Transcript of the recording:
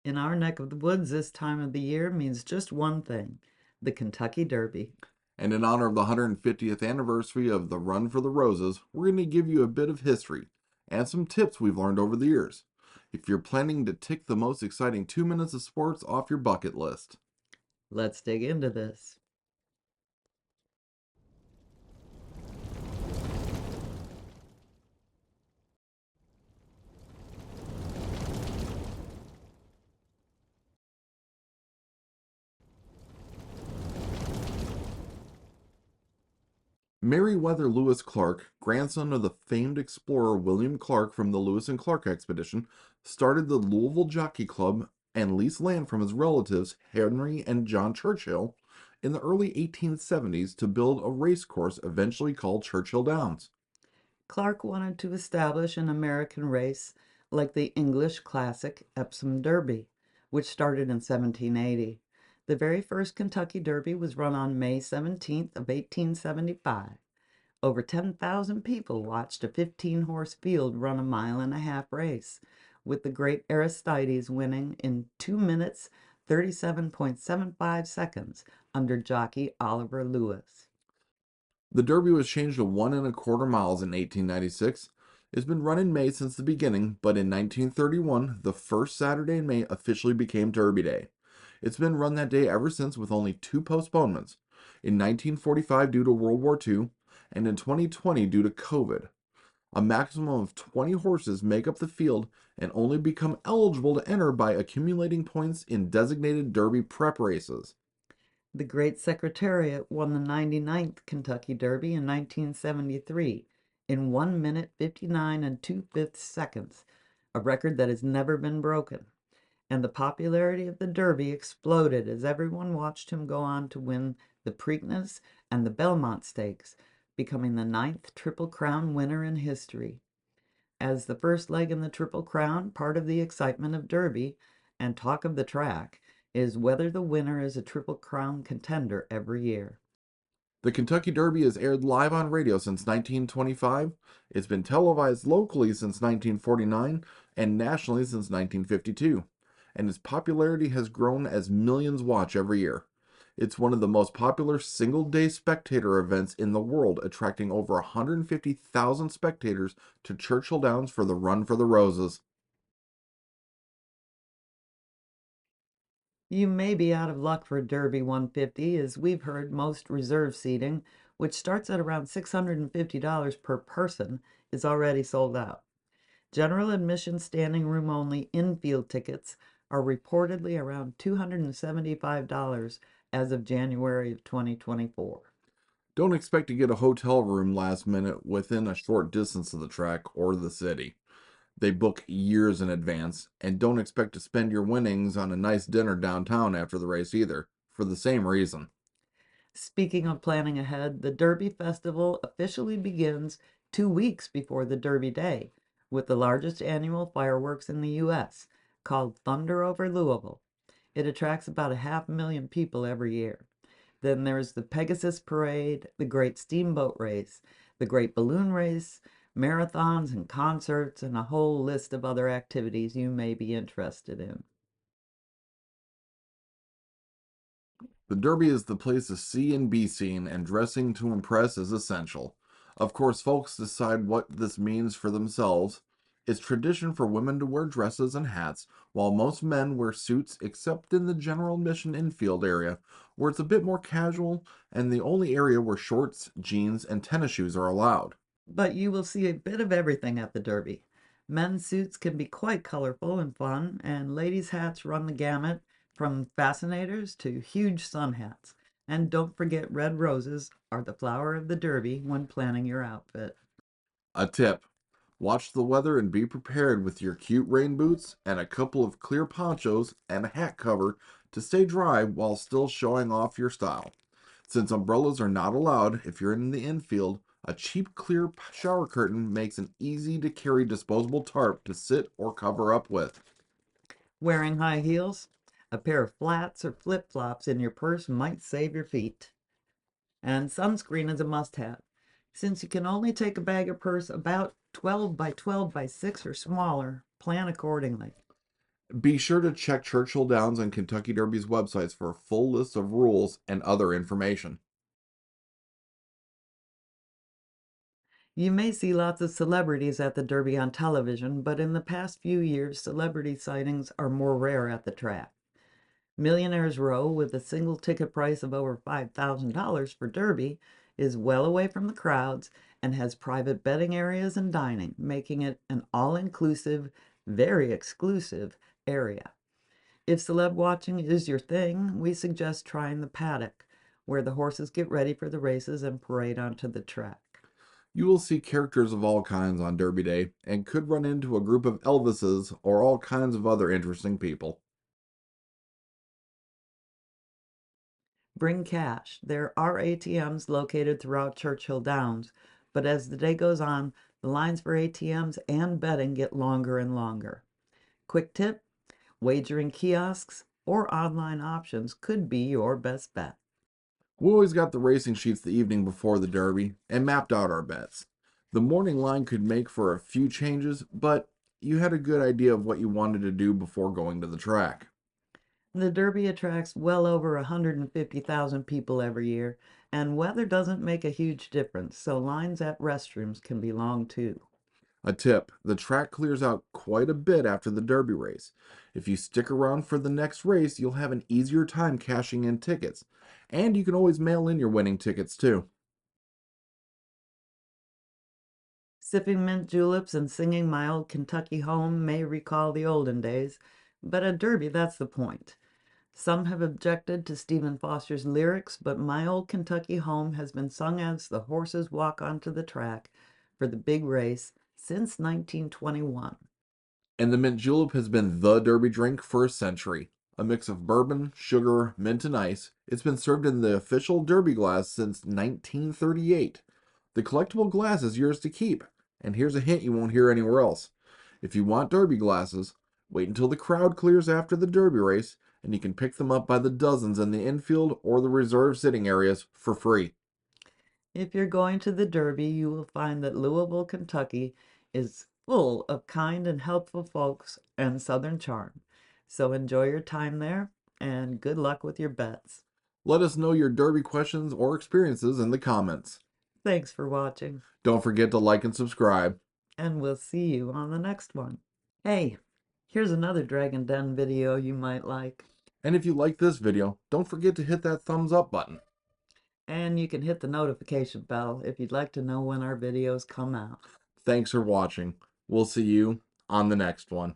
In our neck of the woods, this time of the year means just one thing: the Kentucky Derby. And in honor of the 150th anniversary of the Run for the Roses, we're going to give you a bit of history and some tips we've learned over the years. If you're planning to tick the most exciting 2 minutes of sports off your bucket list. Let's dig into this. Meriwether Lewis Clark, grandson of the famed explorer William Clark from the Lewis and Clark expedition, started the Louisville Jockey Club and leased land from his relatives Henry and John Churchill in the early 1870s to build a race course eventually called Churchill Downs. Clark wanted to establish an American race like the English classic Epsom Derby, which started in 1780. The very first Kentucky Derby was run on May 17th of 1875. Over 10,000 people watched a 15-horse field run a mile-and-a-half race, with the great Aristides winning in 2 minutes 37.75 seconds under jockey Oliver Lewis. The Derby was changed to 1 1/4 miles in 1896. It's been run in May since the beginning, but in 1931, the first Saturday in May officially became Derby Day. It's been run that day ever since with only two postponements, in 1945 due to World War II, and in 2020 due to COVID. A maximum of 20 horses make up the field and only become eligible to enter by accumulating points in designated Derby prep races. The Great Secretariat won the 99th Kentucky Derby in 1973 in 1 minute 59 and 2/5 seconds, a record that has never been broken. And the popularity of the Derby exploded as everyone watched him go on to win the Preakness and the Belmont Stakes, becoming the 9th Triple Crown winner in history. As the first leg in the Triple Crown, part of the excitement of Derby and talk of the track is whether the winner is a Triple Crown contender every year. The Kentucky Derby has aired live on radio since 1925. It's been televised locally since 1949 and nationally since 1952. And its popularity has grown as millions watch every year. It's one of the most popular single-day spectator events in the world, attracting over 150,000 spectators to Churchill Downs for the Run for the Roses. You may be out of luck for Derby 150, as we've heard most reserve seating, which starts at around $650 per person, is already sold out. General admission standing room only infield tickets are reportedly around $275 as of January of 2024. Don't expect to get a hotel room last minute within a short distance of the track or the city. They book years in advance, and don't expect to spend your winnings on a nice dinner downtown after the race either, for the same reason. Speaking of planning ahead, the Derby Festival officially begins 2 weeks before the Derby Day with the largest annual fireworks in the U.S., called Thunder over Louisville. It attracts about 500,000 people every year. Then there's the Pegasus Parade, the Great Steamboat Race, the Great Balloon Race, marathons and concerts, and a whole list of other activities you may be interested in. The Derby is the place to see and be seen, and dressing to impress is essential. Of course, folks decide what this means for themselves. It's tradition for women to wear dresses and hats, while most men wear suits except in the general admission infield area, where it's a bit more casual and the only area where shorts, jeans, and tennis shoes are allowed. But you will see a bit of everything at the Derby. Men's suits can be quite colorful and fun, and ladies' hats run the gamut from fascinators to huge sun hats. And don't forget, red roses are the flower of the Derby when planning your outfit. A tip: watch the weather and be prepared with your cute rain boots and a couple of clear ponchos and a hat cover to stay dry while still showing off your style. Since umbrellas are not allowed if you're in the infield, a cheap clear shower curtain makes an easy to carry disposable tarp to sit or cover up with. Wearing high heels? A pair of flats or flip-flops in your purse might save your feet. And sunscreen is a must-have. Since you can only take a bag or purse about 12 by 12 by 6 or smaller, plan accordingly. Be sure to check Churchill Downs and Kentucky Derby's websites for a full list of rules and other information. You may see lots of celebrities at the Derby on television, but in the past few years, celebrity sightings are more rare at the track. Millionaire's Row, with a single ticket price of over $5,000 for Derby, is well away from the crowds and has private betting areas and dining, making it an all-inclusive, very exclusive area. If celeb watching is your thing, we suggest trying the paddock, where the horses get ready for the races and parade onto the track. You will see characters of all kinds on Derby Day and could run into a group of Elvises or all kinds of other interesting people. Bring cash. There are ATMs located throughout Churchill Downs, but as the day goes on, the lines for ATMs and betting get longer and longer. Quick tip, wagering kiosks or online options could be your best bet. We always got the racing sheets the evening before the Derby and mapped out our bets. The morning line could make for a few changes, but you had a good idea of what you wanted to do before going to the track. The Derby attracts well over 150,000 people every year, and weather doesn't make a huge difference, so lines at restrooms can be long too. A tip, the track clears out quite a bit after the Derby race. If you stick around for the next race, you'll have an easier time cashing in tickets. And you can always mail in your winning tickets too. Sipping mint juleps and singing My Old Kentucky Home may recall the olden days, but at Derby that's the point. Some have objected to Stephen Foster's lyrics, but My Old Kentucky Home has been sung as the horses walk onto the track for the big race since 1921. And the mint julep has been the Derby drink for a century. A mix of bourbon, sugar, mint, and ice. It's been served in the official Derby glass since 1938. The collectible glass is yours to keep. And here's a hint you won't hear anywhere else. If you want Derby glasses, wait until the crowd clears after the Derby race, and you can pick them up by the dozens in the infield or the reserved sitting areas for free. If you're going to the Derby, you will find that Louisville, Kentucky is full of kind and helpful folks and Southern charm. So enjoy your time there and good luck with your bets. Let us know your Derby questions or experiences in the comments. Thanks for watching, Don't forget to like and subscribe. and we'll see you on the next one. Hey, here's another Dragon Den video you might like. And if you like this video, don't forget to hit that thumbs up button. And you can hit the notification bell if you'd like to know when our videos come out. Thanks for watching. We'll see you on the next one.